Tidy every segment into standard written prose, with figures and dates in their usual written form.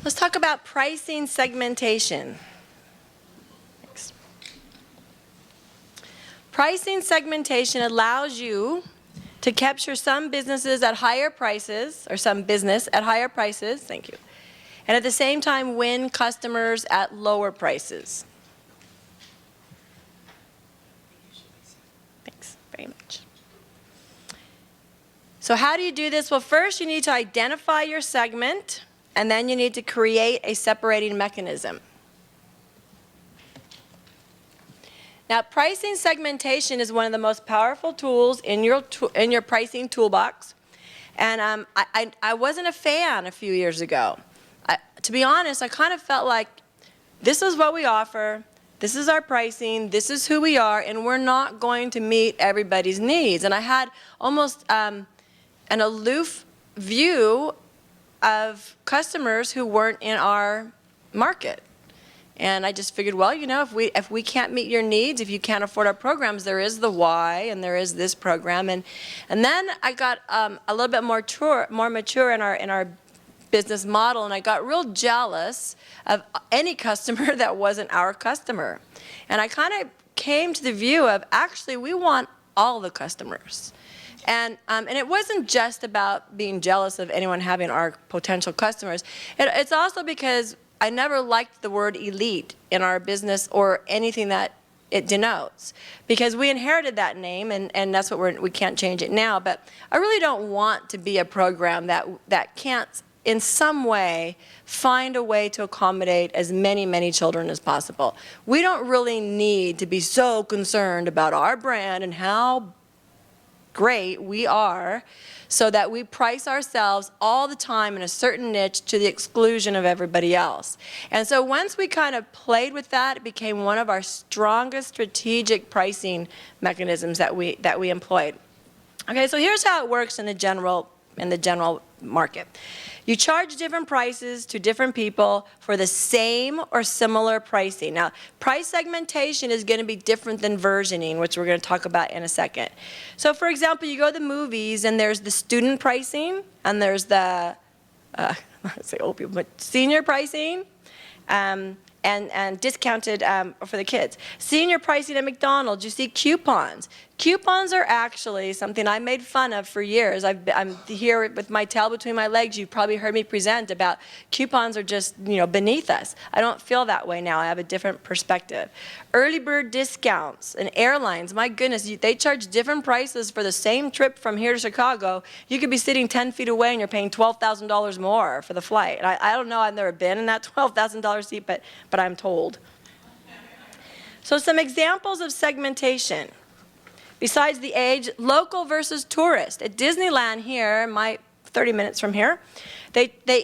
Let's talk about pricing segmentation. Thanks. Pricing segmentation allows you to capture some businesses at higher prices, or some business at higher prices, thank you, and at the same time win customers at lower prices. Thanks very much. So how do you do this? Well, first you need to identify your segment, and then you need to create a separating mechanism. Now, pricing segmentation is one of the most powerful tools in your pricing toolbox. And I wasn't a fan a few years ago. To be honest, I kind of felt like this is what we offer, this is our pricing, this is who we are, and we're not going to meet everybody's needs. And I had almost an aloof view of customers who weren't in our market. And I just figured, well, you know, if we can't meet your needs, if you can't afford our programs, there is the why, and there is this program. And then I got a little bit more mature in our business model, and I got real jealous of any customer that wasn't our customer. And I kind of came to the view of, actually, we want all the customers. And it wasn't just about being jealous of anyone having our potential customers. It's also because I never liked the word elite in our business or anything that it denotes, because we inherited that name, and that's what we can't change it now. But I really don't want to be a program that can't in some way find a way to accommodate as many children as possible. We don't really need to be so concerned about our brand and how great we are, so that we price ourselves all the time in a certain niche to the exclusion of everybody else. And so once we kind of played with that, it became one of our strongest strategic pricing mechanisms that we employed. Okay, so here's how it works in the general market. You charge different prices to different people for the same or similar pricing. Now, price segmentation is going to be different than versioning, which we're going to talk about in a second. So, for example, you go to the movies, and there's the student pricing, and there's the, I say old people, but senior pricing, and discounted for the kids. Senior pricing at McDonald's, you see coupons. Coupons are actually something I made fun of for years. I'm here with my tail between my legs. You've probably heard me present about coupons are just, you know, beneath us. I don't feel that way now. I have a different perspective. Early bird discounts and airlines, my goodness, they charge different prices for the same trip from here to Chicago. You could be sitting 10 feet away and you're paying $12,000 more for the flight. And I don't know, I've never been in that $12,000 seat, but I'm told. So some examples of segmentation. Besides the age, local versus tourist. At Disneyland here, 30 minutes from here,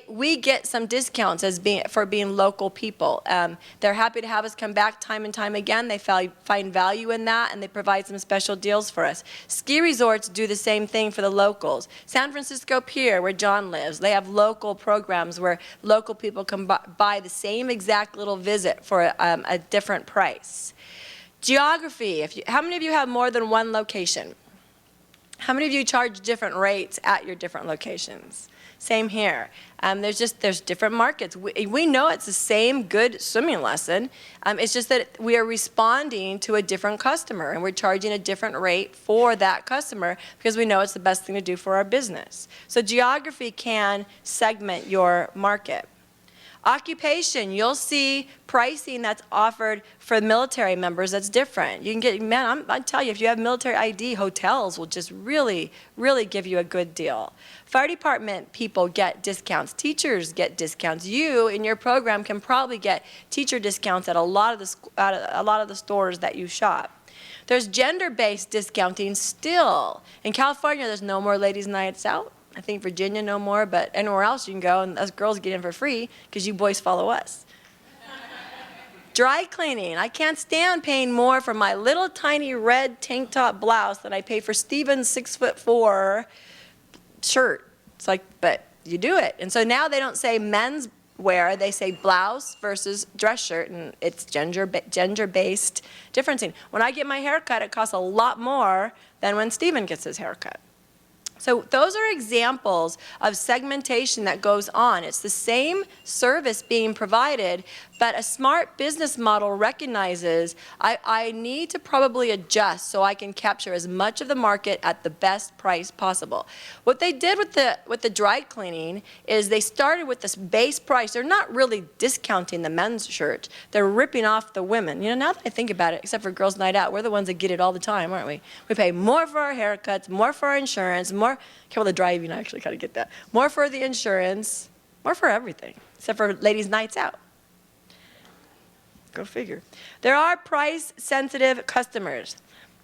we get some discounts for being local people. They're happy to have us come back time and time again. They find value in that, and they provide some special deals for us. Ski resorts do the same thing for the locals. San Francisco Pier, where John lives, they have local programs where local people can buy the same exact little visit for a different price. Geography. How many of you have more than one location? How many of you charge different rates at your different locations? Same here. There's different markets. We know it's the same good swimming lesson. It's just that we are responding to a different customer, and we're charging a different rate for that customer because we know it's the best thing to do for our business. So geography can segment your market. Occupation, you'll see pricing that's offered for military members that's different. You can get, man, I tell you, if you have military ID, hotels will just really give you a good deal. Fire department people get discounts. Teachers get discounts. You, in your program, can probably get teacher discounts at a lot of the stores that you shop. There's gender-based discounting still. In California, there's no more ladies' nights out. I think Virginia no more, but anywhere else you can go, and us girls get in for free because you boys follow us. Dry cleaning. I can't stand paying more for my little tiny red tank top blouse than I pay for Steven's 6'4" shirt. It's like, but you do it. And so now they don't say men's wear, they say blouse versus dress shirt, and it's gender-based differencing. When I get my hair cut, it costs a lot more than when Steven gets his hair cut. So those are examples of segmentation that goes on. It's the same service being provided, but a smart business model recognizes I need to probably adjust so I can capture as much of the market at the best price possible. What they did with the dry cleaning is they started with this base price. They're not really discounting the men's shirt. They're ripping off the women. You know, now that I think about it, except for Girls' Night Out, we're the ones that get it all the time, aren't we? We pay more for our haircuts, more for our insurance, more, careful the driving, I actually kind of get that. More for the insurance, more for everything, except for ladies' nights out. Go figure. There are price-sensitive customers.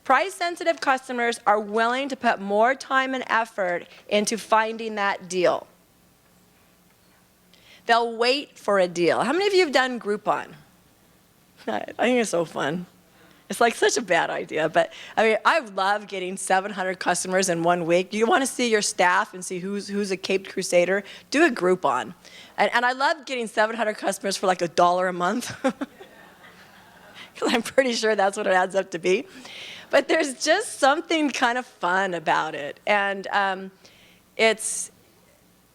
Price-sensitive customers are willing to put more time and effort into finding that deal. They'll wait for a deal. How many of you have done Groupon? I think it's so fun. It's like such a bad idea, but I mean, I love getting 700 customers in 1 week. You want to see your staff and see who's a Caped Crusader? Do a Groupon. And I love getting 700 customers for like $1 a month. Because I'm pretty sure that's what it adds up to be. But there's just something kind of fun about it. And it's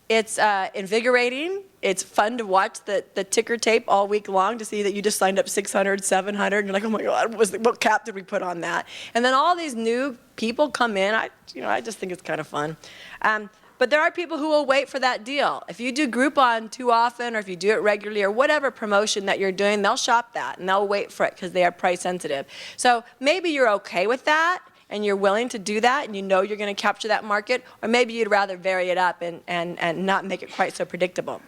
invigorating. It's fun to watch the ticker tape all week long to see that you just signed up 600, 700. And you're like, oh my God, what cap did we put on that? And then all these new people come in. I just think it's kind of fun. But there are people who will wait for that deal. If you do Groupon too often, or if you do it regularly, or whatever promotion that you're doing, they'll shop that and they'll wait for it because they are price sensitive. So maybe you're okay with that and you're willing to do that and you know you're going to capture that market, or maybe you'd rather vary it up and not make it quite so predictable.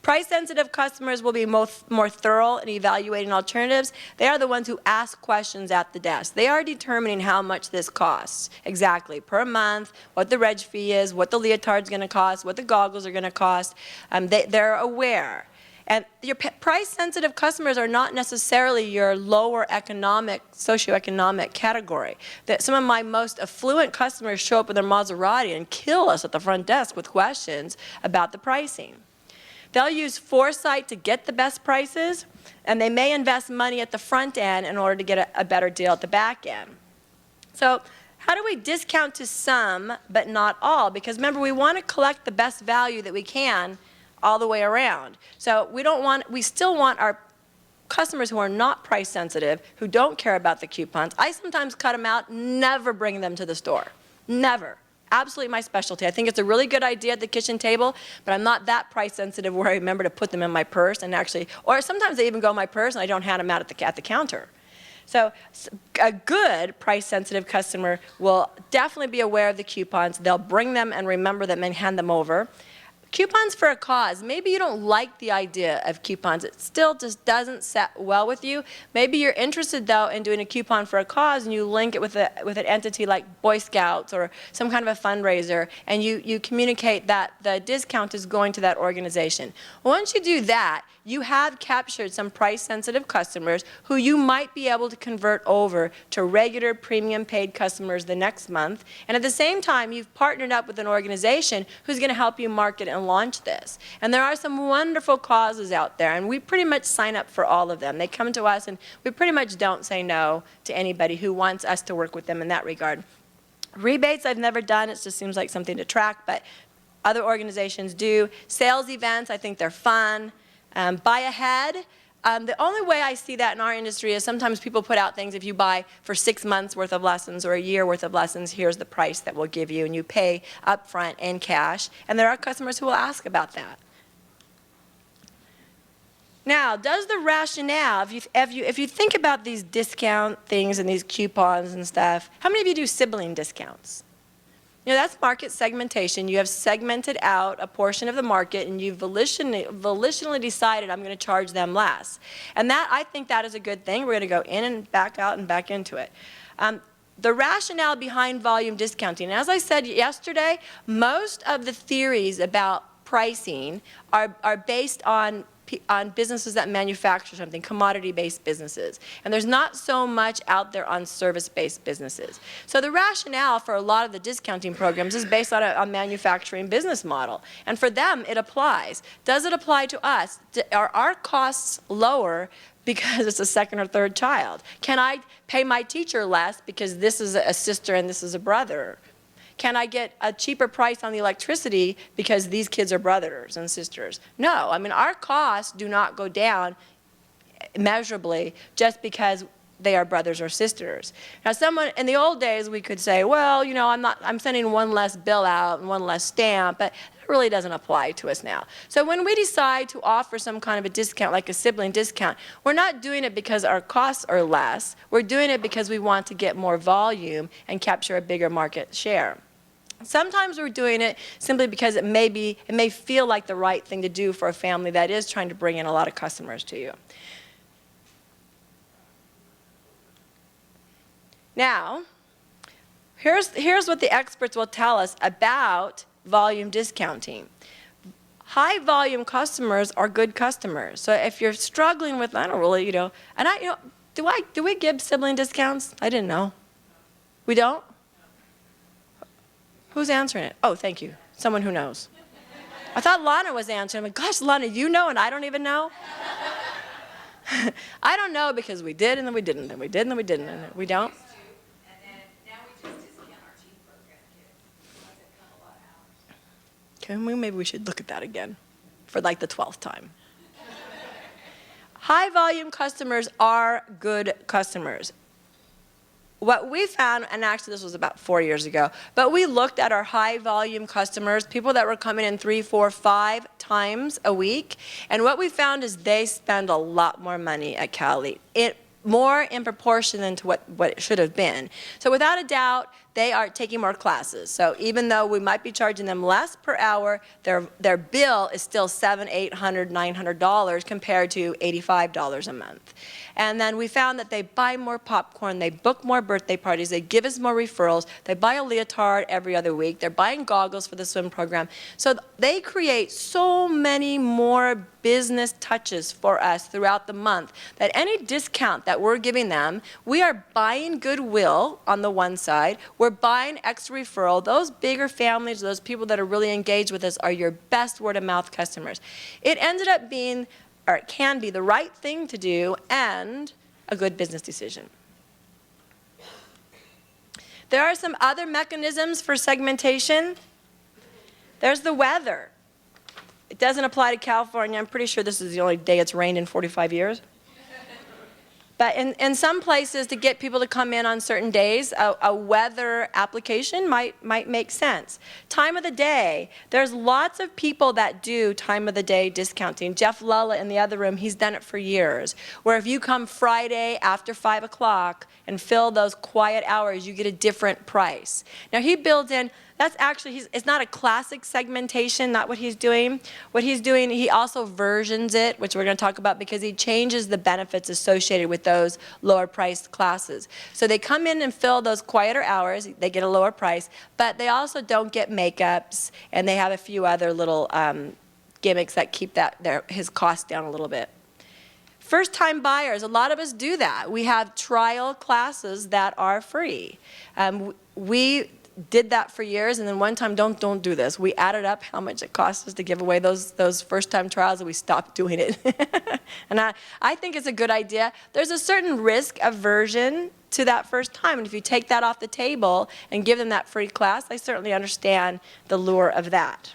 Price-sensitive customers will be more thorough in evaluating alternatives. They are the ones who ask questions at the desk. They are determining how much this costs exactly per month, what the reg fee is, what the leotard's going to cost, what the goggles are going to cost. They're aware. And your price-sensitive customers are not necessarily your lower socioeconomic category. Some of my most affluent customers show up with their Maserati and kill us at the front desk with questions about the pricing. They'll use foresight to get the best prices, and they may invest money at the front end in order to get a better deal at the back end. So how do we discount to some but not all? Because remember, we want to collect the best value that we can all the way around. So we still want our customers who are not price sensitive, who don't care about the coupons. I sometimes cut them out, never bring them to the store. Never. Absolutely my specialty. I think it's a really good idea at the kitchen table, but I'm not that price sensitive where I remember to put them in my purse and actually, or sometimes they even go in my purse and I don't hand them out at the counter. So a good price sensitive customer will definitely be aware of the coupons. They'll bring them and remember them and hand them over. Coupons for a cause. Maybe you don't like the idea of coupons. It still just doesn't set well with you. Maybe you're interested, though, in doing a coupon for a cause, and you link it with an entity like Boy Scouts or some kind of a fundraiser, and you communicate that the discount is going to that organization. Once you do that, you have captured some price-sensitive customers who you might be able to convert over to regular premium paid customers the next month. And at the same time, you've partnered up with an organization who's going to help you market and launch this. And there are some wonderful causes out there, and we pretty much sign up for all of them. They come to us, and we pretty much don't say no to anybody who wants us to work with them in that regard. Rebates I've never done. It just seems like something to track, but other organizations do. Sales events, I think they're fun. Buy ahead. The only way I see that in our industry is sometimes people put out things, if you buy for 6 months worth of lessons or a year worth of lessons, here's the price that we'll give you, and you pay upfront in cash. And there are customers who will ask about that. Now, does the rationale, if you think about these discount things and these coupons and stuff, how many of you do sibling discounts? You know, that's market segmentation. You have segmented out a portion of the market, and you've volitionally decided I'm going to charge them less. And that, I think that is a good thing. We're going to go in and back out and back into it. The rationale behind volume discounting, and as I said yesterday, most of the theories about pricing are based on businesses that manufacture something, commodity-based businesses. And there's not so much out there on service-based businesses. So the rationale for a lot of the discounting programs is based on a manufacturing business model. And for them, it applies. Does it apply to us? Are our costs lower because it's a second or third child? Can I pay my teacher less because this is a sister and this is a brother? can I get a cheaper price on the electricity because these kids are brothers and sisters? No, I mean, our costs do not go down measurably just because they are brothers or sisters. Now, someone in the old days, we could say, well, you know, I'm sending one less bill out and one less stamp, but that really doesn't apply to us now. So when we decide to offer some kind of a discount, like a sibling discount, we're not doing it because our costs are less. We're doing it because we want to get more volume and capture a bigger market share. Sometimes we're doing it simply because it may feel like the right thing to do for a family that is trying to bring in a lot of customers to you. Now, here's what the experts will tell us about volume discounting. High volume customers are good customers. So if you're struggling with, I don't really, do we give sibling discounts? I didn't know. We don't? Who's answering it? Oh, thank you. Someone who knows. I thought Lana was answering. I'm like, gosh, Lana, you know and I don't even know? I don't know because we did and then we didn't, and we did and then we didn't, and we don't. Okay, maybe we should look at that again for like the 12th time. High volume customers are good customers. What we found, and actually this was about 4 years ago, but we looked at our high volume customers, people that were coming in 3, 4, 5 times a week, and what we found is they spend a lot more money at Cali. More in proportion than to what it should have been. So without a doubt, they are taking more classes. So even though we might be charging them less per hour, their bill is still $700, $800, $900 compared to $85 a month. And then we found that they buy more popcorn, they book more birthday parties, they give us more referrals, they buy a leotard every other week, they're buying goggles for the swim program. So they create so many more business touches for us throughout the month that any discount that we're giving them, we are buying goodwill on the one side, we're buying extra referral. Those bigger families, those people that are really engaged with us are your best word-of-mouth customers. It ended up being, or it can be, the right thing to do and a good business decision. There are some other mechanisms for segmentation. There's the weather. It doesn't apply to California. I'm pretty sure this is the only day it's rained in 45 years. But in some places, to get people to come in on certain days, a weather application might make sense. Time of the day. There's lots of people that do time of the day discounting. Jeff Lulla in the other room, he's done it for years. Where if you come Friday after 5 o'clock and fill those quiet hours, you get a different price. Now he builds in, that's actually, it's not a classic segmentation, not what he's doing. What he's doing, he also versions it, which we're going to talk about, because he changes the benefits associated with those lower priced classes. So they come in and fill those quieter hours, they get a lower price, but they also don't get makeups, and they have a few other little gimmicks that keep his cost down a little bit. First-time buyers, a lot of us do that. We have trial classes that are free. We did that for years, and then one time, don't do this. We added up how much it cost us to give away those first-time trials, and we stopped doing it. And I think it's a good idea. There's a certain risk aversion to that first time, and if you take that off the table and give them that free class, I certainly understand the lure of that.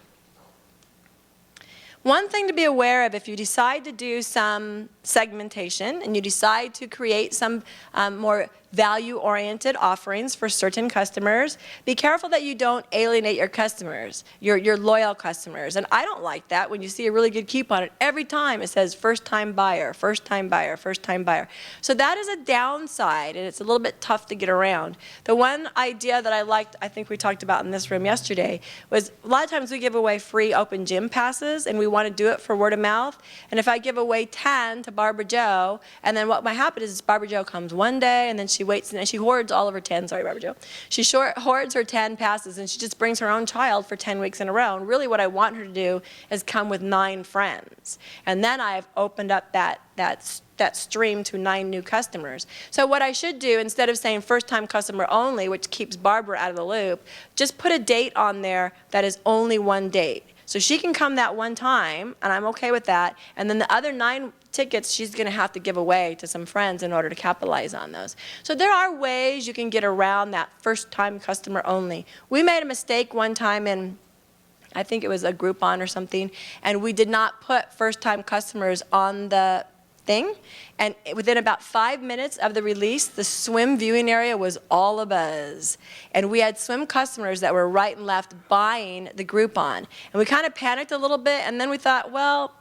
One thing to be aware of, if you decide to do some segmentation and you decide to create some more value-oriented offerings for certain customers, be careful that you don't alienate your customers, your loyal customers. And I don't like that when you see a really good coupon and every time it says first-time buyer, first-time buyer, first-time buyer. So that is a downside, and it's a little bit tough to get around. The one idea that I liked, I think we talked about in this room yesterday, was a lot of times we give away free open gym passes, and we want to do it for word of mouth. And if I give away 10 to Barbara Jo, and then what might happen is Barbara Jo comes one day, and then she waits, and she hoards all of her 10, sorry Barbara Jo. She hoards her 10 passes, and she just brings her own child for 10 weeks in a row. And really what I want her to do is come with 9 friends. And then I've opened up that stream to 9 new customers. So what I should do, instead of saying first-time customer only, which keeps Barbara out of the loop, just put a date on there that is only one date. So she can come that one time, and I'm okay with that. And then the other 9 tickets she's going to have to give away to some friends in order to capitalize on those. So there are ways you can get around that first-time customer only. We made a mistake one time in, I think it was a Groupon or something, and we did not put first-time customers on the thing. And within about 5 minutes of the release, the swim viewing area was all abuzz. And we had swim customers that were right and left buying the Groupon. And we kind of panicked a little bit, and then we thought, well,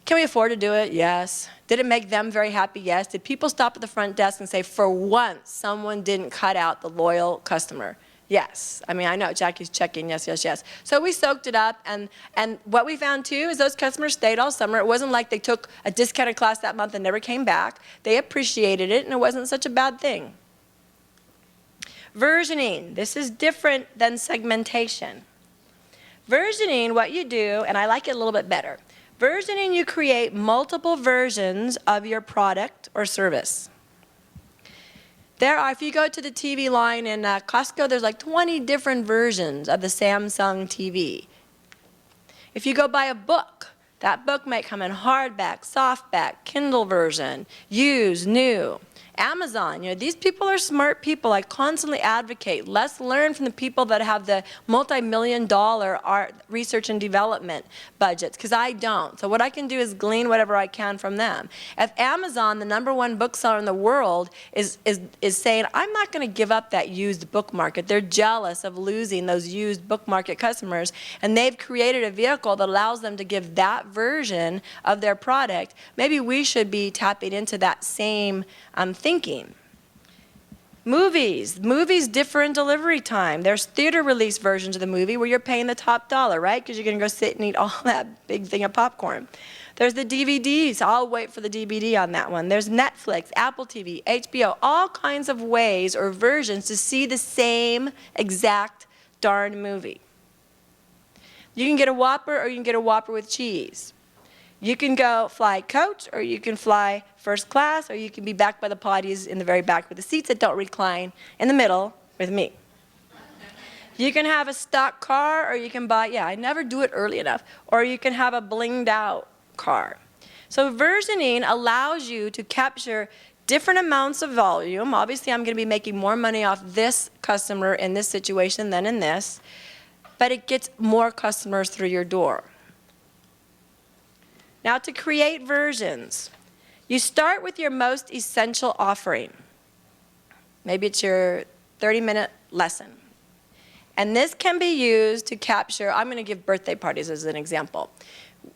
can we afford to do it? Yes. Did it make them very happy? Yes. Did people stop at the front desk and say, for once, someone didn't cut out the loyal customer? Yes. I mean, I know Jackie's checking, yes, yes, yes. So we soaked it up, and what we found too is those customers stayed all summer. It wasn't like they took a discounted class that month and never came back. They appreciated it, and it wasn't such a bad thing. Versioning. This is different than segmentation. Versioning, what you do, and I like it a little bit better. Versioning, you create multiple versions of your product or service. There are, if you go to the TV line in Costco, there's like 20 different versions of the Samsung TV. If you go buy a book, that book might come in hardback, softback, Kindle version, used, new. Amazon, you know, these people are smart people. I constantly advocate, let's learn from the people that have the multi-million-dollar art research and development budgets, because I don't. So what I can do is glean whatever I can from them. If Amazon, the #1 bookseller in the world, is saying, I'm not going to give up that used book market, they're jealous of losing those used book market customers, and they've created a vehicle that allows them to give that version of their product, maybe we should be tapping into that same thinking. Movies, different delivery time. There's theater release versions of the movie where you're paying the top dollar, right? Because you're going to go sit and eat all that big thing of popcorn. There's the DVDs. I'll wait for the DVD on that one. There's Netflix, Apple TV, HBO, all kinds of ways or versions to see the same exact darn movie. You can get a Whopper or you can get a Whopper with cheese. You can go fly coach, or you can fly first class, or you can be back by the potties in the very back with the seats that don't recline in the middle with me. You can have a stock car, or you can buy, I never do it early enough, or you can have a blinged out car. So versioning allows you to capture different amounts of volume. Obviously, I'm going to be making more money off this customer in this situation than in this, but it gets more customers through your door. Now, to create versions, you start with your most essential offering. Maybe it's your 30-minute lesson. And this can be used to capture, I'm going to give birthday parties as an example.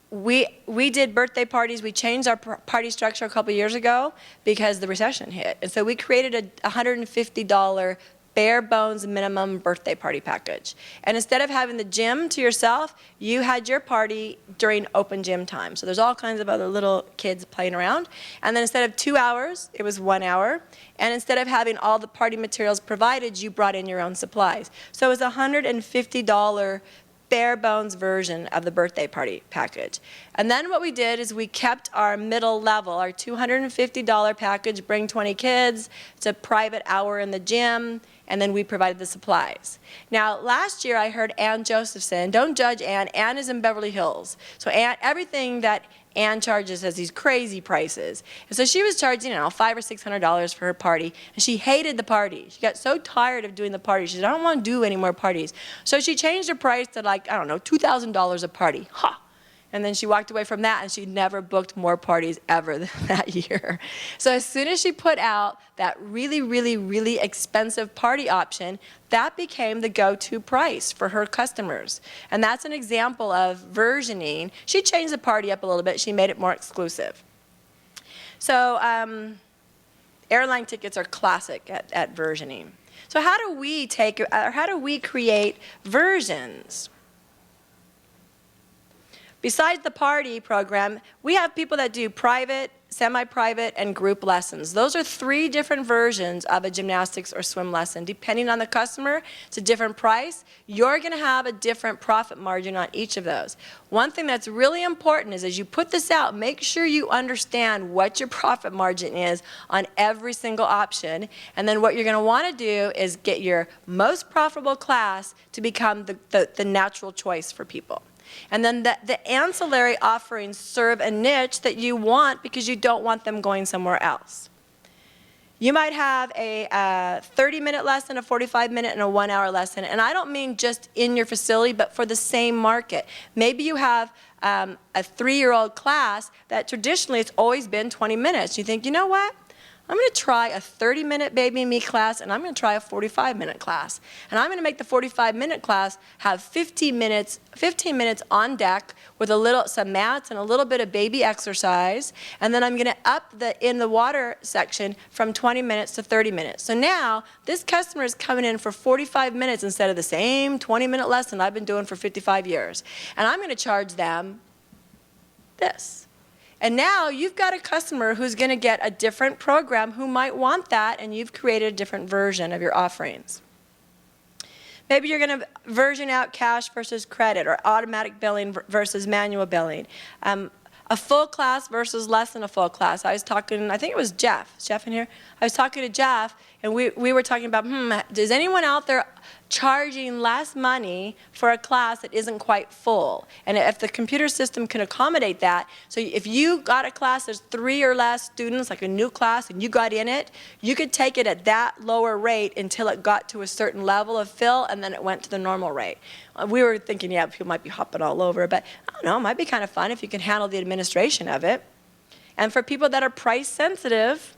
We did birthday parties. We changed our party structure a couple years ago because the recession hit. And so we created a $150 bare bones minimum birthday party package. And instead of having the gym to yourself, you had your party during open gym time. So there's all kinds of other little kids playing around. And then instead of 2 hours, it was 1 hour. And instead of having all the party materials provided, you brought in your own supplies. So it was a $150 bare bones version of the birthday party package. And then what we did is we kept our middle level, our $250 package, bring 20 kids, it's a private hour in the gym, and then we provided the supplies. Now, last year I heard Ann Josephson, don't judge Ann, Ann is in Beverly Hills. So Ann, everything that Ann charges has these crazy prices. And so she was charging, $500 or $600 for her party, and she hated the party. She got so tired of doing the party. She said, I don't want to do any more parties. So she changed her price to $2,000 a party. Ha! And then she walked away from that, and she never booked more parties ever that year. So as soon as she put out that really, really, really expensive party option, that became the go-to price for her customers. And that's an example of versioning. She changed the party up a little bit. She made it more exclusive. So airline tickets are classic at versioning. So how do we create versions? Besides the party program, we have people that do private, semi-private, and group lessons. Those are 3 different versions of a gymnastics or swim lesson. Depending on the customer, it's a different price. You're going to have a different profit margin on each of those. One thing that's really important is as you put this out, make sure you understand what your profit margin is on every single option. And then what you're going to want to do is get your most profitable class to become the natural choice for people. And then the ancillary offerings serve a niche that you want because you don't want them going somewhere else. You might have a 30-minute lesson, a 45-minute, and a 1-hour lesson. And I don't mean just in your facility, but for the same market. Maybe you have a 3-year-old class that traditionally it's always been 20 minutes. You think, you know what? I'm going to try a 30-minute Baby and Me class, and I'm going to try a 45-minute class. And I'm going to make the 45-minute class have 15 minutes on deck with some mats and a little bit of baby exercise. And then I'm going to up in the water section from 20 minutes to 30 minutes. So now this customer is coming in for 45 minutes instead of the same 20-minute lesson I've been doing for 55 years. And I'm going to charge them this. And now you've got a customer who's going to get a different program who might want that, and you've created a different version of your offerings. Maybe you're going to version out cash versus credit, or automatic billing versus manual billing. A full class versus less than a full class. I was talking, I think it was Jeff. Is Jeff in here? I was talking to Jeff, and we were talking about, is anyone out there charging less money for a class that isn't quite full? And if the computer system can accommodate that, so if you got a class there's 3 or less students, like a new class, and you got in it, you could take it at that lower rate until it got to a certain level of fill, and then it went to the normal rate. We were thinking, yeah, people might be hopping all over, but I don't know, it might be kind of fun if you can handle the administration of it. And for people that are price sensitive,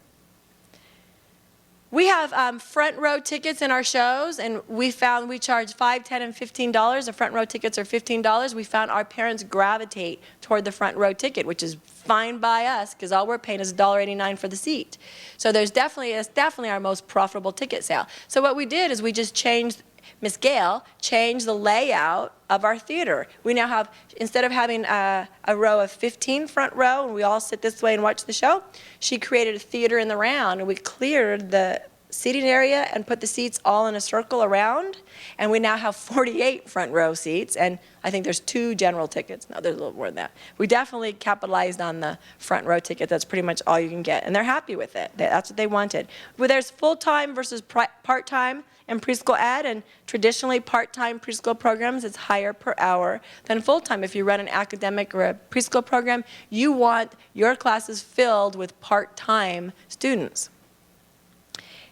we have front row tickets in our shows, and we found we charge $5, $10, and $15. The front row tickets are $15. We found our parents gravitate toward the front row ticket, which is fine by us because all we're paying is $1.89 for the seat. So it's definitely our most profitable ticket sale. So what we did is we just changed, Miss Gail changed the layout of our theater. We now have, instead of having a row of 15 front row and we all sit this way and watch the show, she created a theater in the round, and we cleared the seating area and put the seats all in a circle around, and we now have 48 front row seats, and I think there's 2 general tickets. No, there's a little more than that. We definitely capitalized on the front row ticket. That's pretty much all you can get, and they're happy with it. That's what they wanted. Well, there's full-time versus part-time in preschool ed, and traditionally part-time preschool programs, it's higher per hour than full-time. If you run an academic or a preschool program, you want your classes filled with part-time students.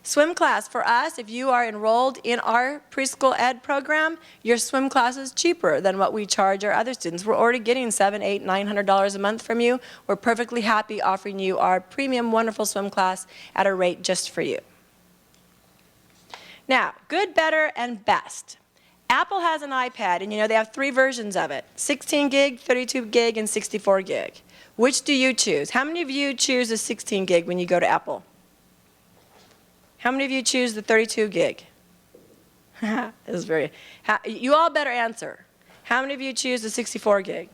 Swim class, for us, if you are enrolled in our preschool ed program, your swim class is cheaper than what we charge our other students. We're already getting $700, $800, $900 a month from you. We're perfectly happy offering you our premium wonderful swim class at a rate just for you. Now, good, better, and best. Apple has an iPad, and you know they have 3 versions of it: 16 gig, 32 gig, and 64 gig. Which do you choose? How many of you choose a 16 gig when you go to Apple? How many of you choose the 32 gig? This is very, you all better answer. How many of you choose the 64 gig?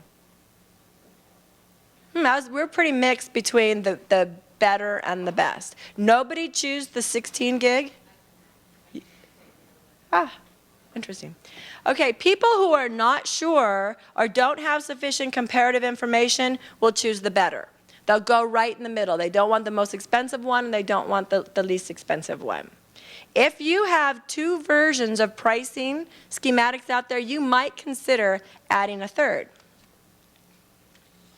We're pretty mixed between the better and the best. Nobody choose the 16 gig? Interesting. Okay, people who are not sure or don't have sufficient comparative information will choose the better. They'll go right in the middle. They don't want the most expensive one, and they don't want the least expensive one. If you have 2 versions of pricing schematics out there, you might consider adding a third.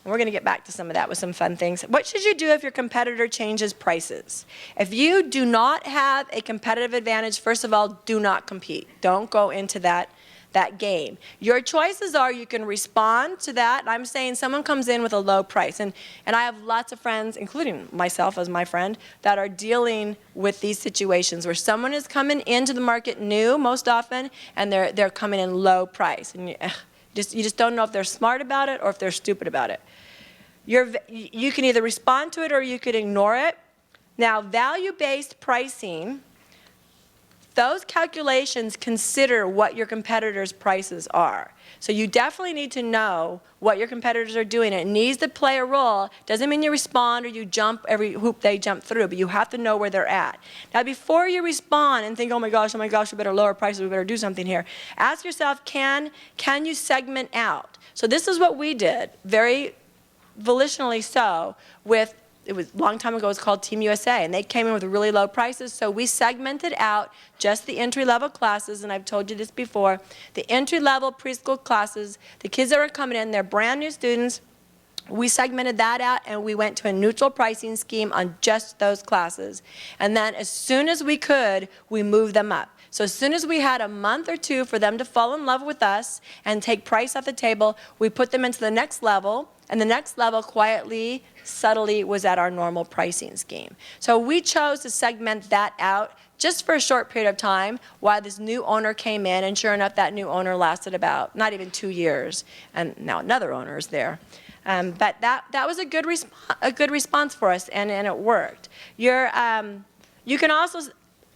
And we're going to get back to some of that with some fun things. What should you do if your competitor changes prices? If you do not have a competitive advantage, first of all, do not compete. Don't go into that game. Your choices are you can respond to that. I'm saying someone comes in with a low price, and I have lots of friends, including myself as my friend, that are dealing with these situations where someone is coming into the market new most often, and they're coming in low price, and you just don't know if they're smart about it or if they're stupid about it. You can either respond to it or you could ignore it. Now, value-based pricing, those calculations consider what your competitors' prices are. So you definitely need to know what your competitors are doing. It needs to play a role. Doesn't mean you respond or you jump every hoop they jump through, but you have to know where they're at. Now, before you respond and think, oh my gosh, we better lower prices, we better do something here, ask yourself, can you segment out? So this is what we did, very volitionally so, with it was a long time ago, it was called Team USA, and they came in with really low prices, so we segmented out just the entry-level classes, and I've told you this before, the entry-level preschool classes, the kids that were coming in, they're brand new students, we segmented that out, and we went to a neutral pricing scheme on just those classes. And then as soon as we could, we moved them up. So as soon as we had a month or two for them to fall in love with us and take price off the table, we put them into the next level, and the next level quietly, subtly was at our normal pricing scheme. So we chose to segment that out just for a short period of time while this new owner came in, and sure enough, that new owner lasted about not even 2 years, and now another owner is there. But that was a good response for us, and it worked. You can also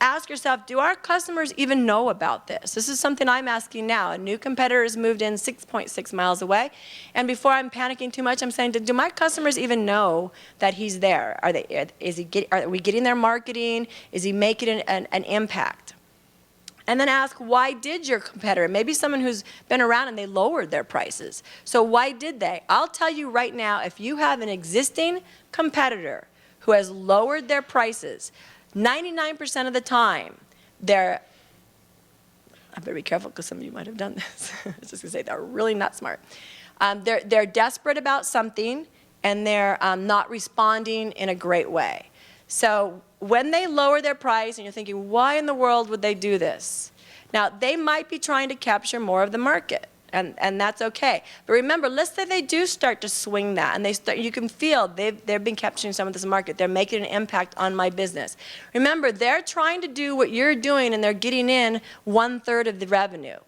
ask yourself, do our customers even know about this? This is something I'm asking now. A new competitor has moved in 6.6 miles away, and before I'm panicking too much, I'm saying, do my customers even know that he's there? Are we getting their marketing? Is he making an impact? And then ask, why did your competitor, maybe someone who's been around and they lowered their prices. So why did they? I'll tell you right now, if you have an existing competitor who has lowered their prices, 99% of the time, I better be careful because some of you might have done this. I was just going to say they're really not smart. They're desperate about something, and they're not responding in a great way. So when they lower their price and you're thinking, why in the world would they do this? Now, they might be trying to capture more of the market, and that's okay. But remember, let's say they do start to swing that, and you can feel they've been capturing some of this market. They're making an impact on my business. Remember, they're trying to do what you're doing, and they're getting in 1/3 of the revenue.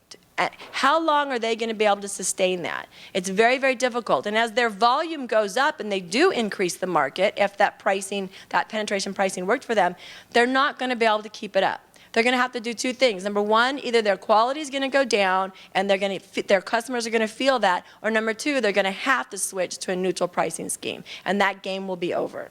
How long are they going to be able to sustain that? It's very, very difficult. And as their volume goes up and they do increase the market, if that pricing, that penetration pricing worked for them, they're not going to be able to keep it up. They're going to have to do two things. Number one, either their quality is going to go down and their customers are going to feel that, or number two, they're going to have to switch to a neutral pricing scheme, and that game will be over.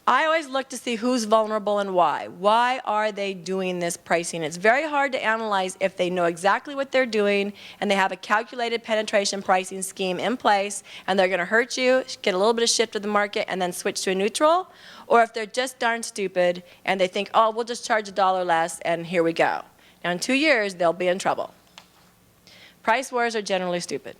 I always look to see who's vulnerable and why. Why are they doing this pricing? It's very hard to analyze if they know exactly what they're doing and they have a calculated penetration pricing scheme in place and they're going to hurt you, get a little bit of shift of the market, and then switch to a neutral, or if they're just darn stupid and they think, oh, we'll just charge $1 less and here we go. Now in 2 years, they'll be in trouble. Price wars are generally stupid.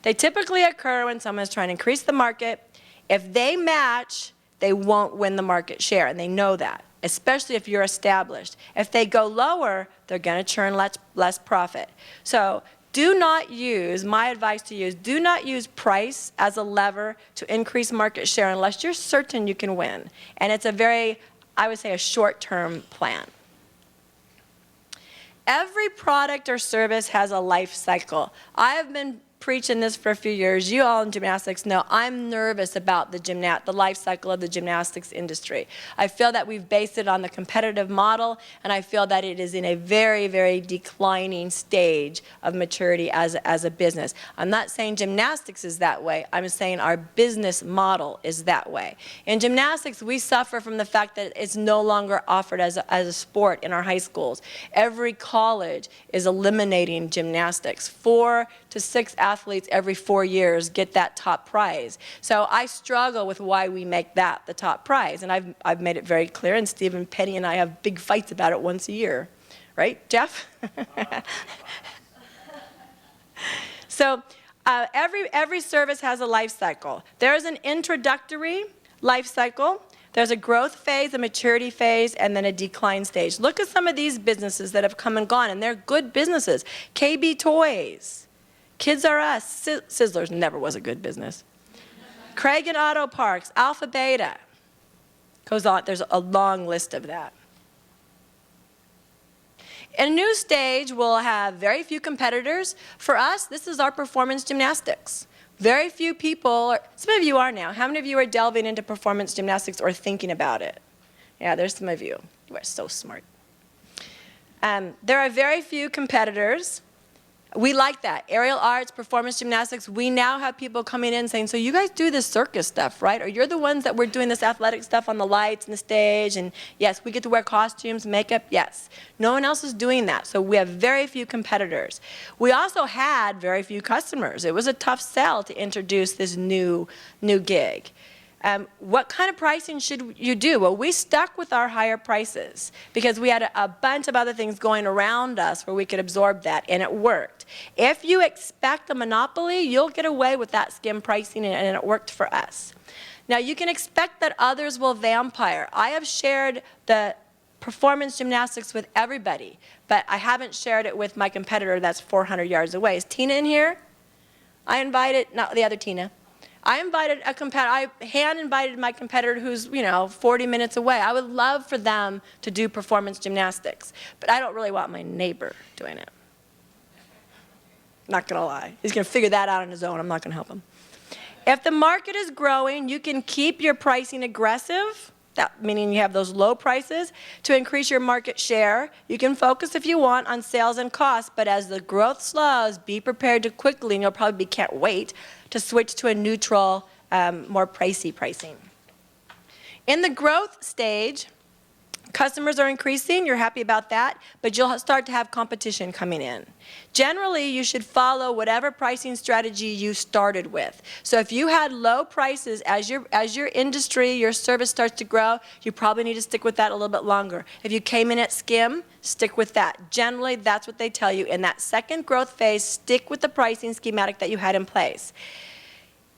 They typically occur when someone's trying to increase the market. If they match, they won't win the market share, and they know that, especially if you're established. If they go lower, they're going to churn less profit. So do not use, my advice to you is, do not use price as a lever to increase market share unless you're certain you can win. And it's a very, I would say, a short-term plan. Every product or service has a life cycle. I have been preaching this for a few years. You all in gymnastics know I'm nervous about the life cycle of the gymnastics industry. I feel that we've based it on the competitive model, and I feel that it is in a very, very declining stage of maturity as a business. I'm not saying gymnastics is that way. I'm saying our business model is that way. In gymnastics, we suffer from the fact that it's no longer offered as a sport in our high schools. Every college is eliminating gymnastics. 4 to 6 athletes every 4 years get that top prize. So I struggle with why we make that the top prize, and I've made it very clear, and Stephen Penny and I have big fights about it once a year. Right, Jeff? So every service has a life cycle. There's an introductory life cycle. There's a growth phase, a maturity phase, and then a decline stage. Look at some of these businesses that have come and gone, and they're good businesses. KB Toys, Kids R Us, Sizzlers never was a good business. Craig and Auto Parks, Alpha Beta. Goes on, there's a long list of that. In a new stage, we'll have very few competitors. For us, this is our performance gymnastics. Very few people, some of you are now. How many of you are delving into performance gymnastics or thinking about it? Yeah, there's some of you. You are so smart. There are very few competitors. We like that. Aerial arts, performance gymnastics, we now have people coming in saying, so you guys do this circus stuff, right? Or you're the ones that we're doing this athletic stuff on the lights and the stage, and yes, we get to wear costumes, makeup, yes. No one else is doing that, so we have very few competitors. We also had very few customers. It was a tough sell to introduce this new gig. What kind of pricing should you do? Well, we stuck with our higher prices because we had a bunch of other things going around us where we could absorb that, and it worked. If you expect a monopoly, you'll get away with that skim pricing, and it worked for us. Now, you can expect that others will vampire. I have shared the performance gymnastics with everybody, but I haven't shared it with my competitor that's 400 yards away. Is Tina in here? I invited, not the other Tina. I invited a competitor, I hand-invited my competitor who's, 40 minutes away. I would love for them to do performance gymnastics, but I don't really want my neighbor doing it. Not gonna lie. He's gonna figure that out on his own. I'm not gonna help him. If the market is growing, you can keep your pricing aggressive, that meaning you have those low prices, to increase your market share. You can focus if you want on sales and costs, but as the growth slows, be prepared to quickly, and you'll probably can't wait, to switch to a neutral, more pricey pricing. In the growth stage, customers are increasing, you're happy about that, but you'll start to have competition coming in. Generally, you should follow whatever pricing strategy you started with. So if you had low prices as your industry, your service starts to grow, you probably need to stick with that a little bit longer. If you came in at skim, stick with that. Generally, that's what they tell you. In that second growth phase, stick with the pricing schematic that you had in place.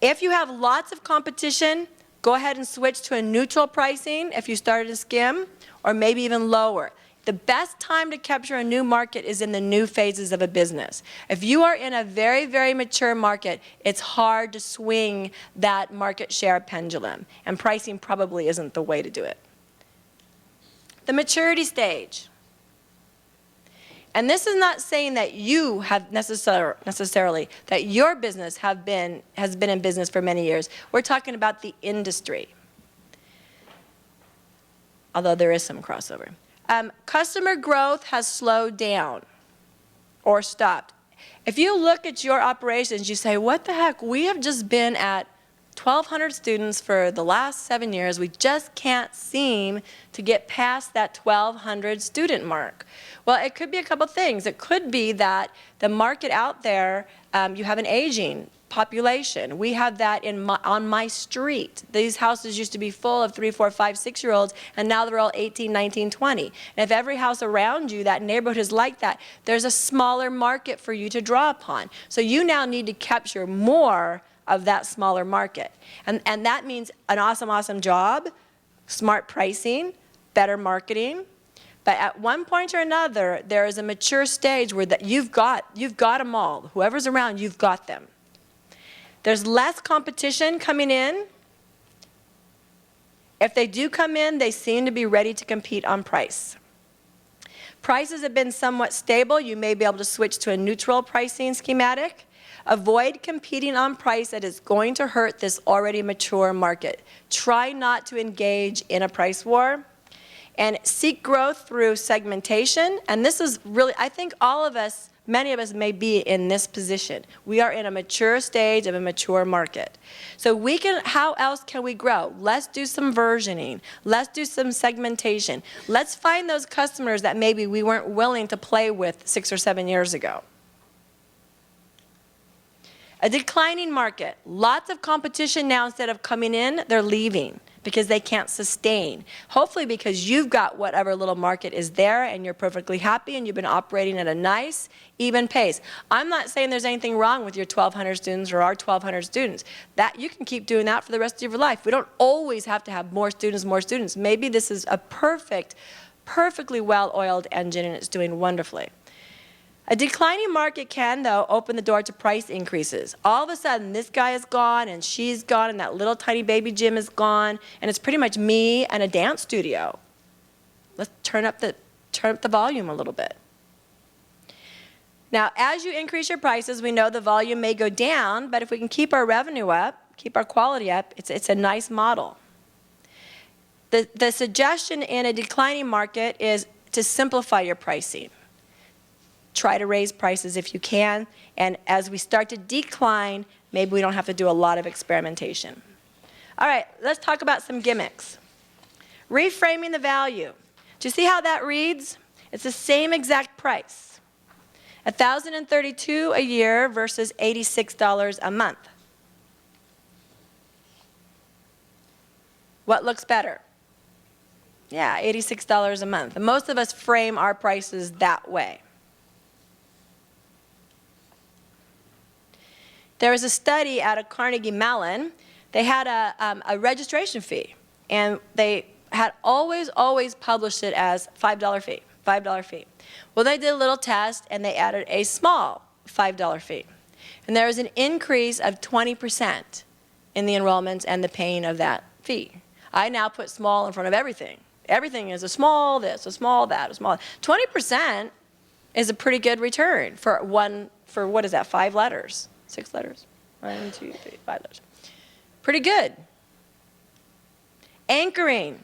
If you have lots of competition, go ahead and switch to a neutral pricing if you started a skim, or maybe even lower. The best time to capture a new market is in the new phases of a business. If you are in a very, very mature market, it's hard to swing that market share pendulum, and pricing probably isn't the way to do it. The maturity stage. And this is not saying that you have necessarily, that your business has been in business for many years. We're talking about the industry, although there is some crossover. Customer growth has slowed down or stopped. If you look at your operations, you say, what the heck, we have just been at 1,200 students for the last 7 years. We just can't seem to get past that 1,200 student mark. Well, it could be a couple things. It could be that the market out there, you have an aging population. We have that on my street. These houses used to be full of 3, 4, 5, 6-year-olds, and now they're all 18, 19, 20. And if every house around you, that neighborhood is like that, there's a smaller market for you to draw upon. So you now need to capture more of that smaller market. And that means an awesome, awesome job, smart pricing, better marketing. But at one point or another, there is a mature stage where you've got them all. Whoever's around, you've got them. There's less competition coming in. If they do come in, they seem to be ready to compete on price. Prices have been somewhat stable. You may be able to switch to a neutral pricing schematic. Avoid competing on price that is going to hurt this already mature market. Try not to engage in a price war. And seek growth through segmentation. And this is really, I think all of us, many of us may be in this position. We are in a mature stage of a mature market. So how else can we grow? Let's do some versioning. Let's do some segmentation. Let's find those customers that maybe we weren't willing to play with 6 or 7 years ago. A declining market. Lots of competition now. Instead of coming in, they're leaving because they can't sustain. Hopefully because you've got whatever little market is there and you're perfectly happy and you've been operating at a nice, even pace. I'm not saying there's anything wrong with your 1,200 students or our 1,200 students. That you can keep doing that for the rest of your life. We don't always have to have more students, more students. Maybe this is a perfectly well-oiled engine and it's doing wonderfully. A declining market can, though, open the door to price increases. All of a sudden, this guy is gone, and she's gone, and that little tiny baby gym is gone, and it's pretty much me and a dance studio. Let's turn up the volume a little bit. Now, as you increase your prices, we know the volume may go down, but if we can keep our revenue up, keep our quality up, it's a nice model. The suggestion in a declining market is to simplify your pricing. try to raise prices if you can. And as we start to decline, maybe we don't have to do a lot of experimentation. All right, let's talk about some gimmicks. Reframing the value. Do you see how that reads? It's the same exact price. $1,032 a year versus $86 a month. What looks better? Yeah, $86 a month. And most of us frame our prices that way. There was a study out of Carnegie Mellon. They had a registration fee, and they had always published it as $5 fee, $5 fee. Well, they did a little test, and they added a small $5 fee. And there was an increase of 20% in the enrollments and the paying of that fee. I now put small in front of everything. Everything is a small this, a small that, a small. 20% is a pretty good return for what is that, 5 letters? 6 letters? 1, 2, 3, 5 letters. Pretty good. Anchoring.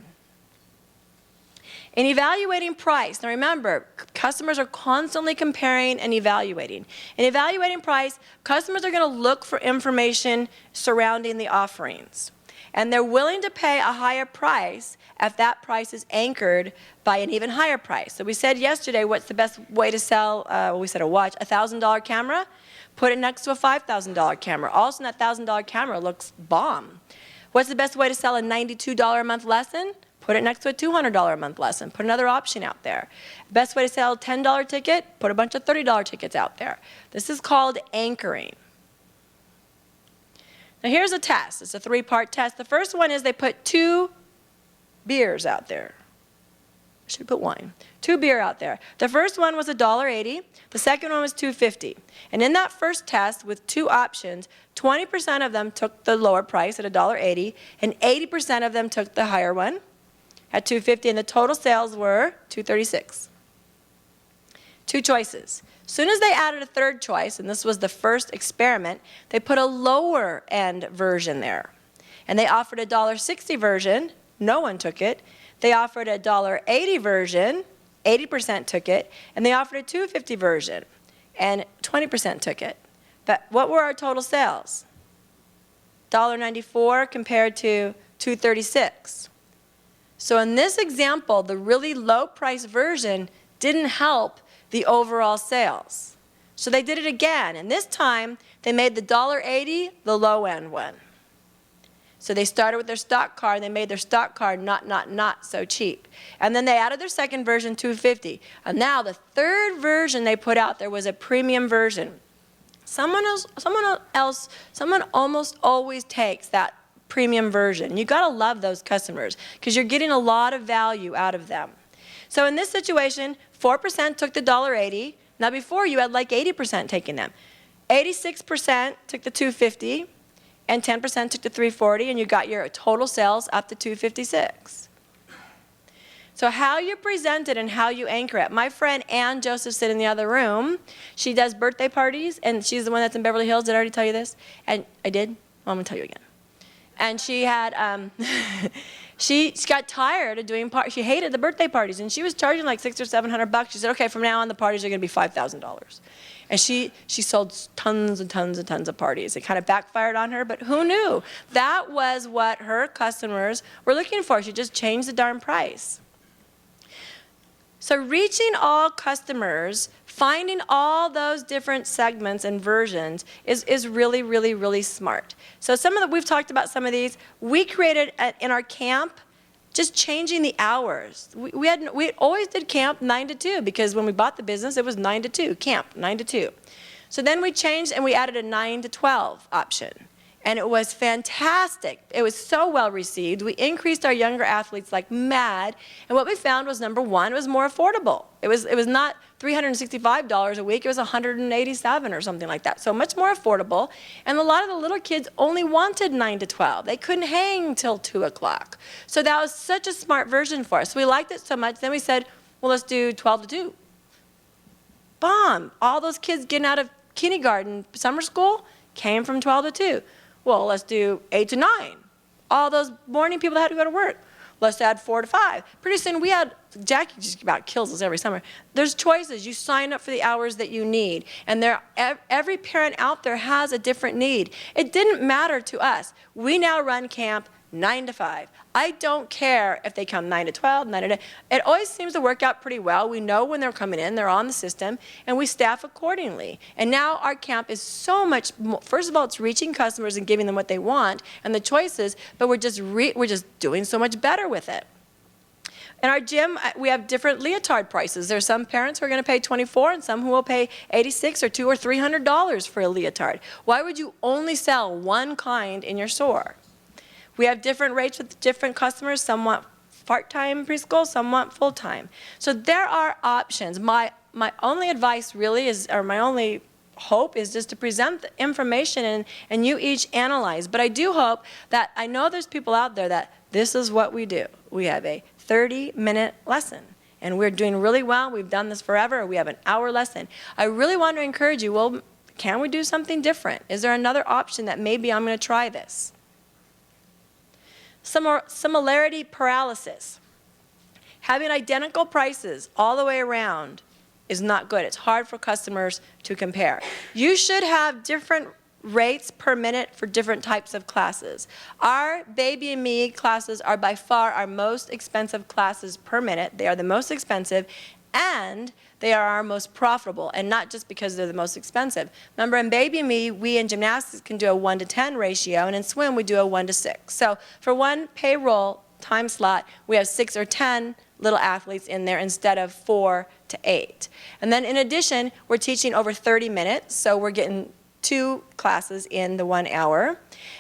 In evaluating price, now remember, customers are constantly comparing and evaluating. In evaluating price, customers are going to look for information surrounding the offerings. And they're willing to pay a higher price if that price is anchored by an even higher price. So we said yesterday, what's the best way to sell, we said a watch, a $1,000 camera? Put it next to a $5,000 camera. Also, that $1,000 camera looks bomb. What's the best way to sell a $92 a month lesson? Put it next to a $200 a month lesson. Put another option out there. Best way to sell a $10 ticket? Put a bunch of $30 tickets out there. This is called anchoring. Now here's a test. It's a 3-part test. The first one is they put 2 beers out there. I should put wine. 2 beer out there. The first one was $1.80. The second one was $2.50. And in that first test with 2 options, 20% of them took the lower price at $1.80, and 80% of them took the higher one at $2.50, and the total sales were $2.36. 2 choices. As soon as they added a third choice, and this was the first experiment, they put a lower end version there. And they offered a $1.60 version. No one took it. They offered a $1.80 version. 80% took it. And they offered a $2.50 version. And 20% took it. But what were our total sales? $1.94 compared to $2.36. So in this example, the really low price version didn't help the overall sales. So they did it again, and this time they made the $1.80 the low end one. So they started with their stock card, and they made their stock card not so cheap. And then they added their second version, $2.50. And now the third version they put out there was a premium version. Someone almost always takes that premium version. You gotta love those customers because you're getting a lot of value out of them. So in this situation, 4% took the $1.80. Now before you had like 80% taking them. 86% took the $2.50, and 10% took the $3.40, and you got your total sales up to $2.56. So how you present it and how you anchor it. My friend Ann Joseph sits in the other room. She does birthday parties, and she's the one that's in Beverly Hills. Did I already tell you this? And I did? Well, I'm going to tell you again. And she had, she got tired of doing parties. She hated the birthday parties, and she was charging like $600 or $700. She said, okay, from now on the parties are going to be $5,000. And she sold tons and tons and tons of parties. It kind of backfired on her, but who knew? That was what her customers were looking for. She just changed the darn price. So reaching all customers, finding all those different segments and versions is really, really, really smart. So we've talked about some of these. We created in our camp, just changing the hours. We always did camp 9 to 2 because when we bought the business, it was 9 to 2, camp 9 to 2. So then we changed and we added a 9 to 12 option. And it was fantastic. It was so well received. We increased our younger athletes like mad. And what we found was, number one, it was more affordable. It was not $365 a week. It was $187 or something like that. So much more affordable. And a lot of the little kids only wanted 9 to 12. They couldn't hang till 2 o'clock. So that was such a smart version for us. We liked it so much. Then we said, well, let's do 12 to 2. Bomb. All those kids getting out of kindergarten, summer school, came from 12 to 2. Well, let's do 8 to 9. All those morning people that had to go to work. let's add 4 to 5. Pretty soon we had, Jackie just about kills us every summer. There's choices. You sign up for the hours that you need. And every parent out there has a different need. It didn't matter to us. We now run camp 9 to 5. I don't care if they come 9 to 12, 9 to 10. It always seems to work out pretty well. We know when they're coming in, they're on the system, and we staff accordingly. And now our camp is so much more, first of all, it's reaching customers and giving them what they want and the choices, but we're just doing so much better with it. In our gym, we have different leotard prices. There's some parents who are going to pay $24 and some who will pay $86 or $200 or $300 for a leotard. Why would you only sell one kind in your store? We have different rates with different customers. Some want part-time preschool, some want full-time. So there are options. My only advice really is, or my only hope is just to present the information and you each analyze. But I do hope that, I know there's people out there that this is what we do. We have a 30-minute lesson. And we're doing really well. We've done this forever. We have an hour lesson. I really want to encourage you, well, can we do something different? Is there another option that maybe I'm going to try this? Similarity paralysis. Having identical prices all the way around is not good. It's hard for customers to compare. You should have different rates per minute for different types of classes. Our Baby and Me classes are by far our most expensive classes per minute. They are the most expensive, and they are our most profitable, and not just because they're the most expensive. Remember, in Baby and Me, we in gymnastics can do a 1 to 10 ratio, and in swim we do a 1 to 6. So for one payroll time slot, we have 6 or 10 little athletes in there instead of 4 to 8. And then in addition, we're teaching over 30 minutes, so we're getting 2 classes in the 1 hour.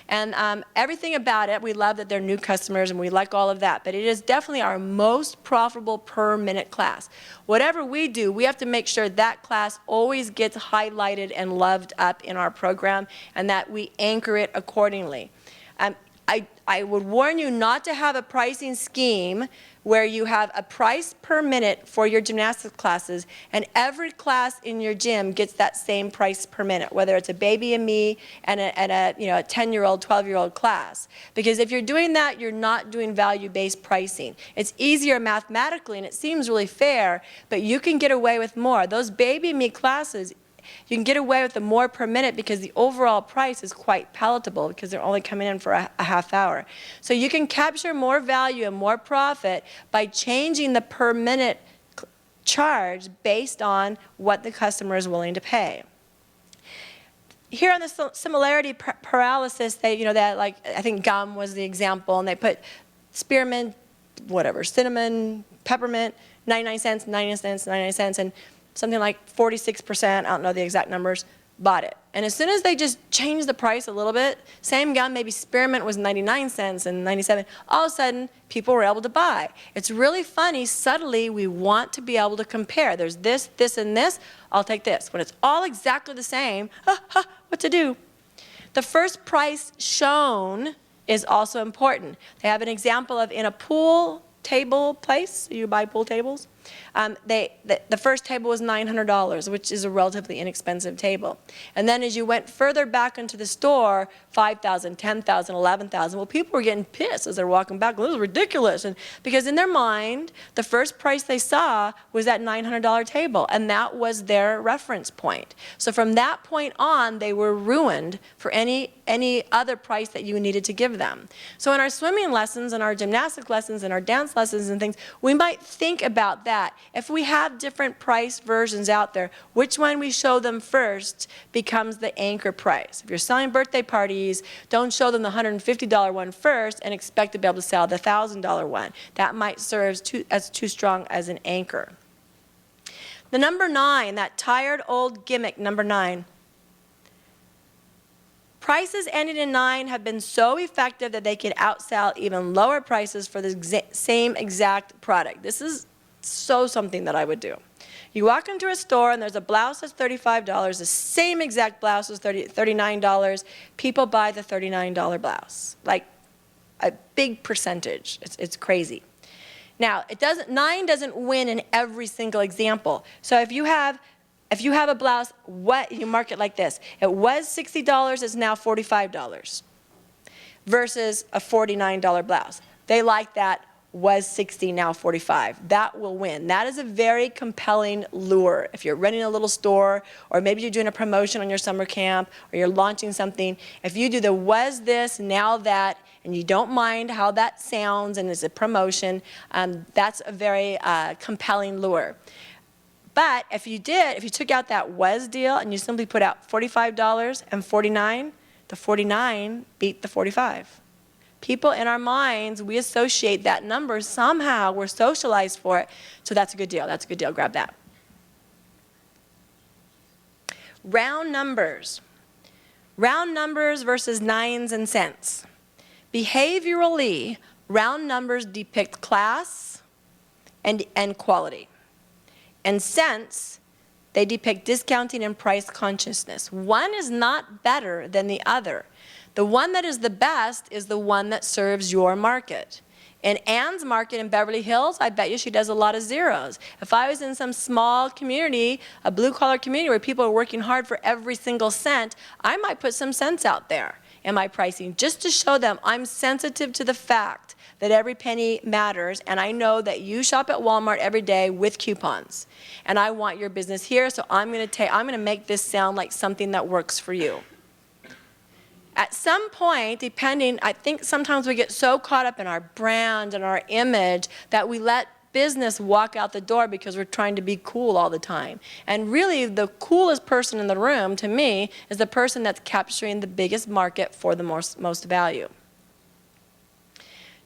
And everything about it, we love that they're new customers and we like all of that, but it is definitely our most profitable per minute class. Whatever we do, we have to make sure that class always gets highlighted and loved up in our program and that we anchor it accordingly. I would warn you not to have a pricing scheme where you have a price per minute for your gymnastics classes and every class in your gym gets that same price per minute, whether it's a Baby and Me and a 10-year-old, 12-year-old class. Because if you're doing that, you're not doing value-based pricing. It's easier mathematically and it seems really fair, but you can get away with more. Those Baby and Me classes, you can get away with the more per minute because the overall price is quite palatable because they're only coming in for a half hour. So you can capture more value and more profit by changing the per minute charge based on what the customer is willing to pay. Here on the similarity paralysis, I think gum was the example, and they put spearmint, whatever, cinnamon, peppermint, 99 cents, 99 cents, 99 cents, and something like 46%, I don't know the exact numbers, bought it. And as soon as they just changed the price a little bit, same gum, maybe spearmint was 99 cents and 97, all of a sudden people were able to buy. It's really funny, subtly we want to be able to compare. There's this, this, and this, I'll take this. When it's all exactly the same, what to do? The first price shown is also important. They have an example of in a pool table place, you buy pool tables, the first table was $900, which is a relatively inexpensive table. And then as you went further back into the store, $5,000, $10,000, $11,000, well, people were getting pissed as they're walking back. This is ridiculous. And because in their mind, the first price they saw was that $900 table, and that was their reference point. So from that point on, they were ruined for any other price that you needed to give them. So in our swimming lessons and our gymnastic lessons and our dance lessons and things, we might think about that. If we have different price versions out there, which one we show them first becomes the anchor price. If you're selling birthday parties, don't show them the $150 one first and expect to be able to sell the $1,000 one. That might serve as too strong as an anchor. The number 9, that tired old gimmick, number 9. Prices ending in 9 have been so effective that they can outsell even lower prices for the same exact product. This is so something that I would do. You walk into a store and there's a blouse that's $35, the same exact blouse is $39. People buy the $39 blouse, like a big percentage. It's crazy. Now, 9 doesn't win in every single example. So if you have a blouse, you mark it like this. It was $60, it's now $45 versus a $49 blouse. They like that was 60, now 45. That will win. That is a very compelling lure. If you're running a little store, or maybe you're doing a promotion on your summer camp, or you're launching something, if you do the was this, now that, and you don't mind how that sounds and it's a promotion, that's a very compelling lure. But if you took out that was deal and you simply put out $45 and $49, the 49 beat the 45. People in our minds, we associate that number somehow. We're socialized for it. So that's a good deal. That's a good deal. Grab that. Round numbers. Round numbers versus nines and cents. Behaviorally, round numbers depict class and quality. And cents, they depict discounting and price consciousness. One is not better than the other. The one that is the best is the one that serves your market. In Ann's market in Beverly Hills, I bet you she does a lot of zeros. If I was in some small community, a blue-collar community where people are working hard for every single cent, I might put some cents out there in my pricing just to show them I'm sensitive to the fact that every penny matters, and I know that you shop at Walmart every day with coupons. And I want your business here, so I'm going to make this sound like something that works for you. At some point, depending, I think sometimes we get so caught up in our brand and our image that we let business walk out the door because we're trying to be cool all the time. And really, the coolest person in the room, to me, is the person that's capturing the biggest market for the most value.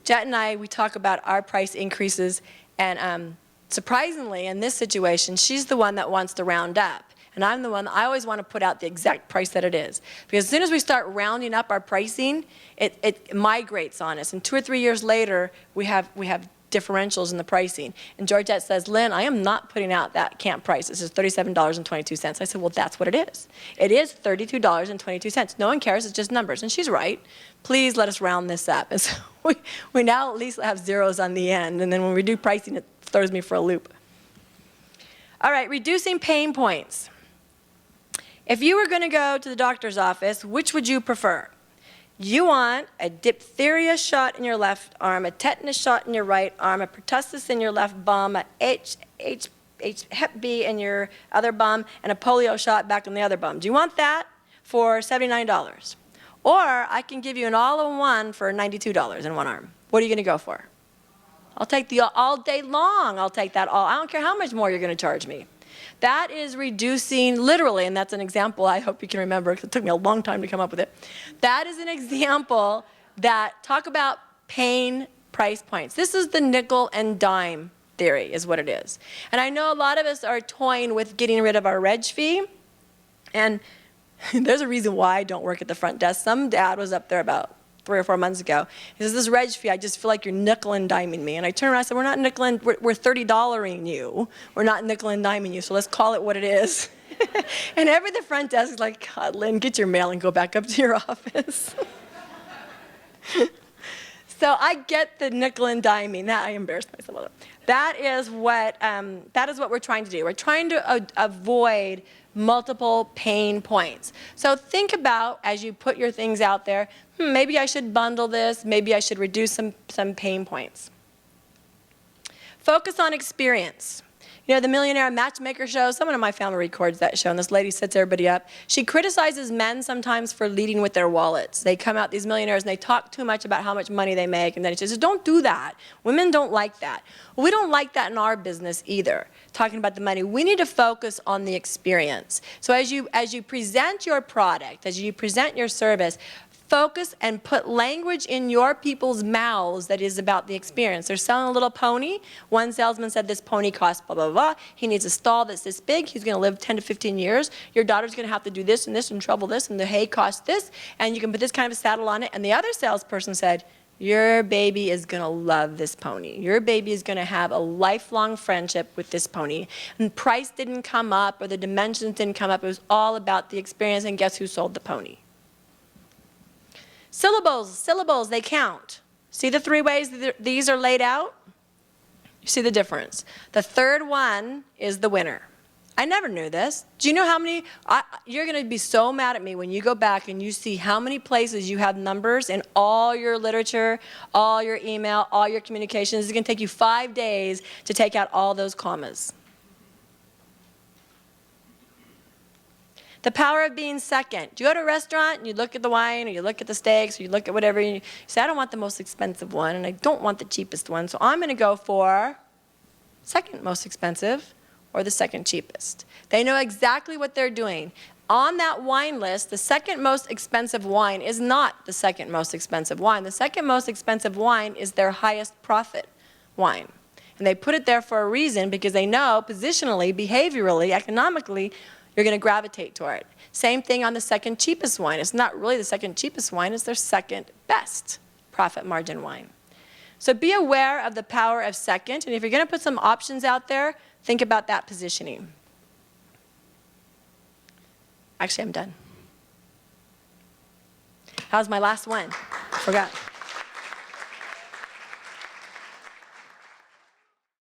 Jet and I, we talk about our price increases, and surprisingly, in this situation, she's the one that wants to round up. And I'm the one, I always want to put out the exact price that it is. Because as soon as we start rounding up our pricing, it migrates on us. And 2 or 3 years later, we have differentials in the pricing. And Georgette says, Lynn, I am not putting out that camp price. This is $37.22. I said, well, that's what it is. It is $32.22. No one cares, it's just numbers. And she's right. Please let us round this up. And so we now at least have zeros on the end. And then when we do pricing, it throws me for a loop. All right, reducing pain points. If you were going to go to the doctor's office, which would you prefer? You want a diphtheria shot in your left arm, a tetanus shot in your right arm, a pertussis in your left bum, a Hep B in your other bum, and a polio shot back in the other bum. Do you want that for $79? Or I can give you an all-in-one for $92 in one arm. What are you going to go for? I'll take the all day long. I'll take that all. I don't care how much more you're going to charge me. That is reducing, literally, and that's an example I hope you can remember because it took me a long time to come up with it. That is an example that, talk about pain price points. This is the nickel and dime theory is what it is. And I know a lot of us are toying with getting rid of our reg fee. And there's a reason why I don't work at the front desk. Some dad was up there about 3 or 4 months ago. He says, this reg fee, I just feel like you're nickel and diming me. And I turned around and said, we're not nickel and, we're $30-ing you. We're not nickel and diming you, so let's call it what it is. And every the front desk is like, God, Lynn, get your mail and go back up to your office. So I get the nickel and diming. That I embarrassed myself a little. That is what we're trying to do. We're trying to avoid multiple pain points. So think about, as you put your things out there, maybe I should bundle this, maybe I should reduce some pain points. Focus on experience. You know, the Millionaire Matchmaker show, someone in my family records that show, and this lady sets everybody up. She criticizes men sometimes for leading with their wallets. They come out, these millionaires, and they talk too much about how much money they make, and then she says, don't do that. Women don't like that. Well, we don't like that in our business either, talking about the money. We need to focus on the experience. So as you present your product, as you present your service, focus and put language in your people's mouths that is about the experience. They're selling a little pony. One salesman said this pony costs blah, blah, blah. He needs a stall that's this big. He's going to live 10 to 15 years. Your daughter's going to have to do this and this and trouble this, and the hay costs this, and you can put this kind of a saddle on it. And the other salesperson said, your baby is going to love this pony. Your baby is going to have a lifelong friendship with this pony. And price didn't come up or the dimensions didn't come up. It was all about the experience, and guess who sold the pony? Syllables, they count. See the 3 ways that these are laid out? You see the difference. The third one is the winner. I never knew this. Do you know how many, you're going to be so mad at me when you go back and you see how many places you have numbers in all your literature, all your email, all your communications. It's going to take you 5 days to take out all those commas. The power of being second. Do you go to a restaurant and you look at the wine or you look at the steaks or you look at whatever and you say, I don't want the most expensive one and I don't want the cheapest one, so I'm going to go for second most expensive or the second cheapest. They know exactly what they're doing. On that wine list, the second most expensive wine is not the second most expensive wine. The second most expensive wine is their highest profit wine. And they put it there for a reason because they know positionally, behaviorally, economically, you're going to gravitate toward it. Same thing on the second cheapest wine. It's not really the second cheapest wine, it's their second best profit margin wine. So be aware of the power of second, and if you're going to put some options out there, think about that positioning. Actually, I'm done. That was my last one. Forgot.